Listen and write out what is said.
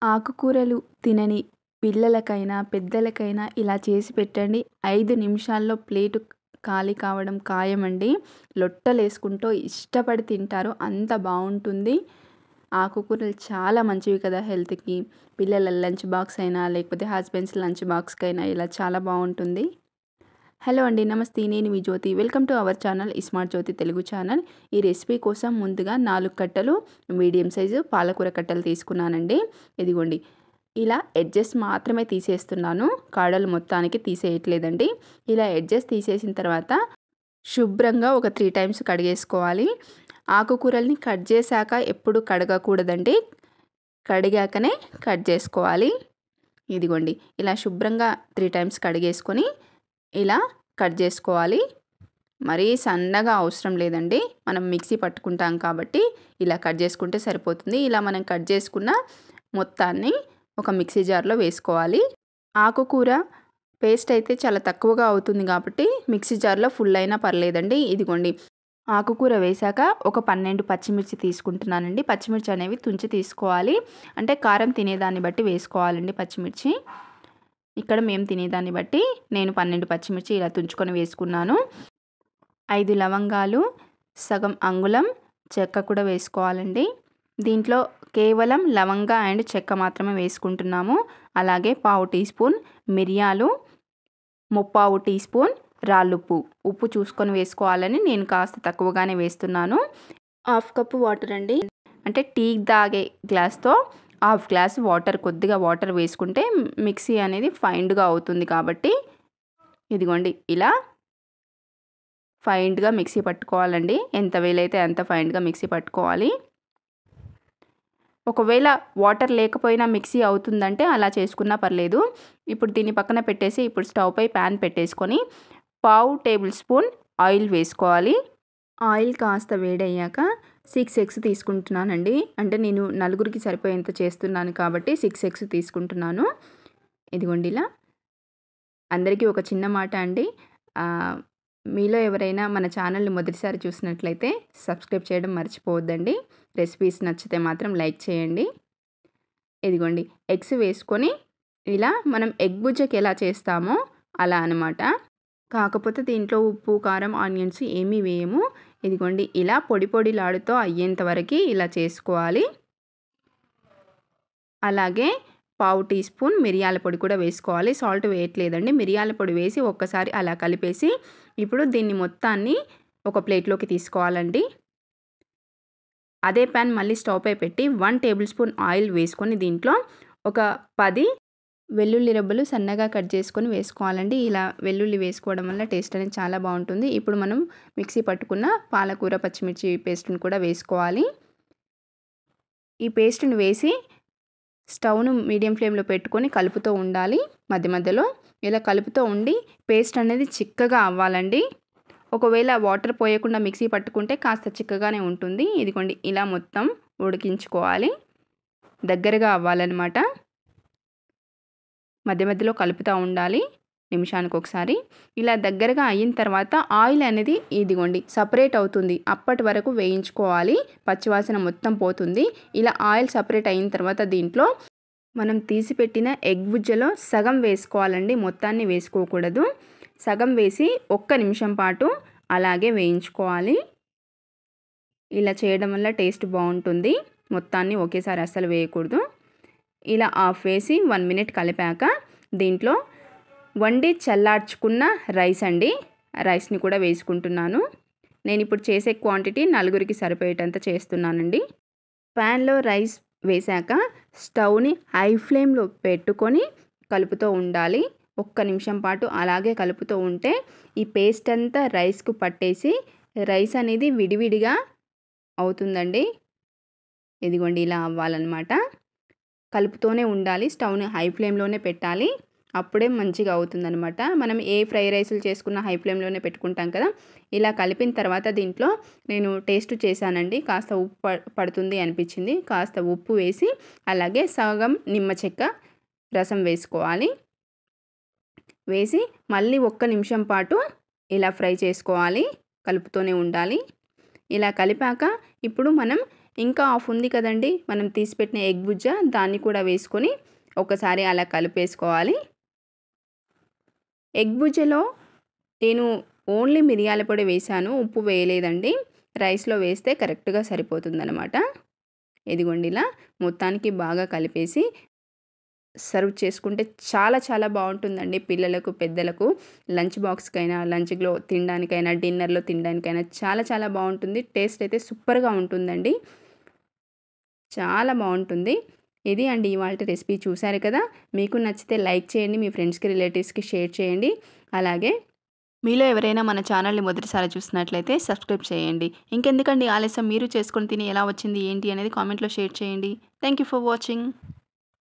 ఆకుకూరలు తినని పిల్లలకైనా, పెద్దలకైనా ఇలా చేసి పెట్టండి. 5 నిమిషాల్లో ప్లేటు ఖాళీ కావడం ఖాయమండి. లొట్టలేసుకుంటూ ఇష్టపడి తింటారు. అంత బావుంటుంది. ఆకుకూరలు చాలా మంచివి కదా హెల్త్‌కి. పిల్లల లంచ్ బాక్స్ అయినా, లేకపోతే హస్బెండ్స్ లంచ్ బాక్స్‌కైనా ఇలా చాలా బావుంటుంది. హలో అండి. నమస్తే. నేను మీ Jyothi. Welcome to our channel smart Jyothi Telugu channel. ఈ రెసిపీ కోసం ముందుగా 4 కట్టలు మీడియం సైజు పాలకూర కట్టలు తీసుకున్నానండి. ఇదిగోండి. ఇలా ఎడ్జెస్ మాత్రమే తీసేస్తున్నాను. కాడలు మొత్తానికి తీసేయట్లేదండి. ఇలా ఎడ్జెస్ తీసేసిన తర్వాత శుభ్రంగా ఒక 3 టైమ్స్ కడిగేసుకోవాలి. ఆకుకూరల్ని కట్ చేశాక ఎప్పుడు కడగకూడదండి. కడిగాకనే కట్ చేసుకోవాలి. ఇదిగోండి. ఇలా శుభ్రంగా 3 టైమ్స్ కడిగేసుకొని ఇలా కట్ చేసుకోవాలి. మరీ సన్నగా అవసరం లేదండి. మనం మిక్సీ పట్టుకుంటాం కాబట్టి ఇలా కట్ చేసుకుంటే సరిపోతుంది. ఇలా మనం కట్ చేసుకున్న మొత్తాన్ని ఒక మిక్సీ జార్లో వేసుకోవాలి. ఆకుకూర పేస్ట్ అయితే చాలా తక్కువగా అవుతుంది కాబట్టి మిక్సీ జార్లో ఫుల్ అయినా పర్లేదండి. ఇదిగోండి. ఆకుకూర వేశాక ఒక 12 పచ్చిమిర్చి తీసుకుంటున్నానండి. పచ్చిమిర్చి అనేవి తుంచి తీసుకోవాలి. అంటే కారం తినేదాన్ని బట్టి వేసుకోవాలండి పచ్చిమిర్చి. ఇక్కడ మేము తినేదాన్ని బట్టి నేను 12 పచ్చిమిర్చి ఇలా తుంచుకొని వేసుకున్నాను. 5 లవంగాలు, సగం అంగుళం చెక్క కూడా వేసుకోవాలండి. దీంట్లో కేవలం లవంగా అండ్ చెక్క మాత్రమే వేసుకుంటున్నాము. అలాగే పావు టీ స్పూన్ మిరియాలు, ముప్పావు టీ స్పూన్ రాళ్ళుప్పు. ఉప్పు చూసుకొని వేసుకోవాలని నేను కాస్త తక్కువగానే వేస్తున్నాను. 1/2 కప్పు వాటర్ అండి. అంటే టీ తాగే గ్లాస్తో 1/2 గ్లాస్ వాటర్, కొద్దిగా వాటర్ వేసుకుంటే మిక్సీ అనేది ఫైన్డ్గా అవుతుంది కాబట్టి ఇదిగోండి ఇలా ఫైన్డ్గా మిక్సీ పట్టుకోవాలండి. ఎంత వీలైతే అంత ఫైన్డ్గా మిక్సీ పట్టుకోవాలి. ఒకవేళ వాటర్ లేకపోయినా మిక్సీ అవుతుందంటే అలా చేసుకున్నా పర్లేదు. ఇప్పుడు దీన్ని పక్కన పెట్టేసి ఇప్పుడు స్టవ్ పై ప్యాన్ పెట్టేసుకొని పావు టేబుల్ స్పూన్ ఆయిల్ వేసుకోవాలి. ఆయిల్ కాస్త వేడయ్యాక 6 ఎగ్స్ తీసుకుంటున్నానండి. అంటే నేను నలుగురికి సరిపోయేంత చేస్తున్నాను కాబట్టి 6 ఎగ్స్ తీసుకుంటున్నాను. ఇదిగోండి ఇలా. అందరికీ ఒక చిన్న మాట అండి. మీలో ఎవరైనా మన ఛానల్ని మొదటిసారి చూసినట్లయితే సబ్స్క్రైబ్ చేయడం మర్చిపోవద్దండి. రెసిపీస్ నచ్చితే మాత్రం లైక్ చేయండి. ఇదిగోండి. ఎగ్స్ వేసుకొని ఇలా మనం ఎగ్ బుజ్జకి ఎలా చేస్తామో అలా అనమాట. కాకపోతే దీంట్లో ఉప్పు, కారం, ఆనియన్స్ ఏమీ వేయము. ఇదిగోండి ఇలా పొడి పొడిలాడుతూ అయ్యేంత వరకు ఇలా చేసుకోవాలి. అలాగే పావు టీ స్పూన్ మిరియాల పొడి కూడా వేసుకోవాలి. సాల్ట్ వేయట్లేదండి. మిరియాల పొడి వేసి ఒక్కసారి అలా కలిపేసి ఇప్పుడు దీన్ని మొత్తాన్ని ఒక ప్లేట్లోకి తీసుకోవాలండి. అదే ప్యాన్ మళ్ళీ స్టవ్ పై పెట్టి 1 టేబుల్ స్పూన్ ఆయిల్ వేసుకొని దీంట్లో ఒక 10 వెల్లుల్లి రెబ్బలు సన్నగా కట్ చేసుకొని వేసుకోవాలండి. ఇలా వెల్లుల్లి వేసుకోవడం వల్ల టేస్ట్ అనేది చాలా బాగుంటుంది. ఇప్పుడు మనం మిక్సీ పట్టుకున్న పాలకూర, పచ్చిమిర్చి పేస్ట్ని కూడా వేసుకోవాలి. ఈ పేస్ట్ని వేసి స్టవ్ను మీడియం ఫ్లేమ్లో పెట్టుకొని కలుపుతూ ఉండాలి. మధ్య మధ్యలో ఇలా కలుపుతూ ఉండి పేస్ట్ అనేది చిక్కగా అవ్వాలండి. ఒకవేళ వాటర్ పోయకుండా మిక్సీ పట్టుకుంటే కాస్త చిక్కగానే ఉంటుంది. ఇదిగోండి ఇలా మొత్తం ఉడికించుకోవాలి. దగ్గరగా అవ్వాలన్నమాట. మధ్య మధ్యలో కలుపుతూ ఉండాలి నిమిషానికి ఒకసారి. ఇలా దగ్గరగా అయిన తర్వాత ఆయిల్ అనేది ఇదిగోండి సపరేట్ అవుతుంది. అప్పటి వరకు వేయించుకోవాలి. పచ్చివాసన మొత్తం పోతుంది. ఇలా ఆయిల్ సపరేట్ అయిన తర్వాత దీంట్లో మనం తీసిపెట్టిన ఎగ్ బుజ్జలో సగం వేసుకోవాలండి. మొత్తాన్ని వేసుకోకూడదు. సగం వేసి 1 నిమిషం పాటు అలాగే వేయించుకోవాలి. ఇలా చేయడం వల్ల టేస్ట్ బాగుంటుంది. మొత్తాన్ని ఒకేసారి అస్సలు వేయకూడదు. ఇలా ఆఫ్ వేసి 1 మినిట్ కలిపాక దీంట్లో వండి చల్లార్చుకున్న రైస్ అండి. రైస్ని కూడా వేసుకుంటున్నాను. నేను ఇప్పుడు చేసే క్వాంటిటీ నలుగురికి సరిపోయేటంత చేస్తున్నానండి. ప్యాన్లో రైస్ వేశాక స్టవ్ని హై ఫ్లేమ్లో పెట్టుకొని కలుపుతూ ఉండాలి. 1 నిమిషం పాటు అలాగే కలుపుతూ ఉంటే ఈ పేస్ట్ అంతా రైస్కు పట్టేసి రైస్ అనేది విడివిడిగా అవుతుందండి. ఇదిగోండి ఇలా అవ్వాలన్నమాట. కలుపుతూనే ఉండాలి. స్టవ్ని హై ఫ్లేమ్లోనే పెట్టాలి. అప్పుడే మంచిగా అవుతుందన్నమాట. మనం ఏ ఫ్రై రైస్లు చేసుకున్న హై ఫ్లేమ్లోనే పెట్టుకుంటాం కదా. ఇలా కలిపిన తర్వాత దీంట్లో నేను టేస్ట్ చేశానండి. కాస్త ఉప్పు పడుతుంది అనిపించింది. కాస్త ఉప్పు వేసి అలాగే సగం నిమ్మ చెక్క రసం వేసుకోవాలి. వేసి మళ్ళీ 1 నిమిషం పాటు ఇలా ఫ్రై చేసుకోవాలి. కలుపుతూనే ఉండాలి. ఇలా కలిపాక ఇప్పుడు మనం ఇంకా హాఫ్ ఉంది కదండి మనం తీసిపెట్టిన ఎగ్ బుజ్జ, దాన్ని కూడా వేసుకొని ఒకసారి అలా కలిపేసుకోవాలి. ఎగ్ బుజ్జలో నేను ఓన్లీ మిరియాల పొడి వేసాను, ఉప్పు వేయలేదండి. రైస్లో వేస్తే కరెక్ట్గా సరిపోతుందన్నమాట. ఇదిగోండి ఇలా మొత్తానికి బాగా కలిపేసి సర్వ్ చేసుకుంటే చాలా చాలా బాగుంటుందండి. పిల్లలకు, పెద్దలకు లంచ్ బాక్స్కైనా, లంచ్లో తినడానికైనా, డిన్నర్లో తినడానికైనా చాలా చాలా బాగుంటుంది. టేస్ట్ అయితే సూపర్గా ఉంటుందండి, చాలా బాగుంటుంది. ఇది అండి ఇవాల్టి రెసిపీ. చూసారు కదా, మీకు నచ్చితే లైక్ చేయండి, మీ ఫ్రెండ్స్కి, రిలేటివ్స్కి షేర్ చేయండి. అలాగే మీలో ఎవరైనా మన ఛానల్ని మొదటిసారి చూసినట్లయితే సబ్స్క్రైబ్ చేయండి. ఇంకెందుకండి ఆలస్యం, మీరు చేసుకొని తిని ఎలా వచ్చింది ఏంటి అనేది కామెంట్లో షేర్ చేయండి. Thank you for watching.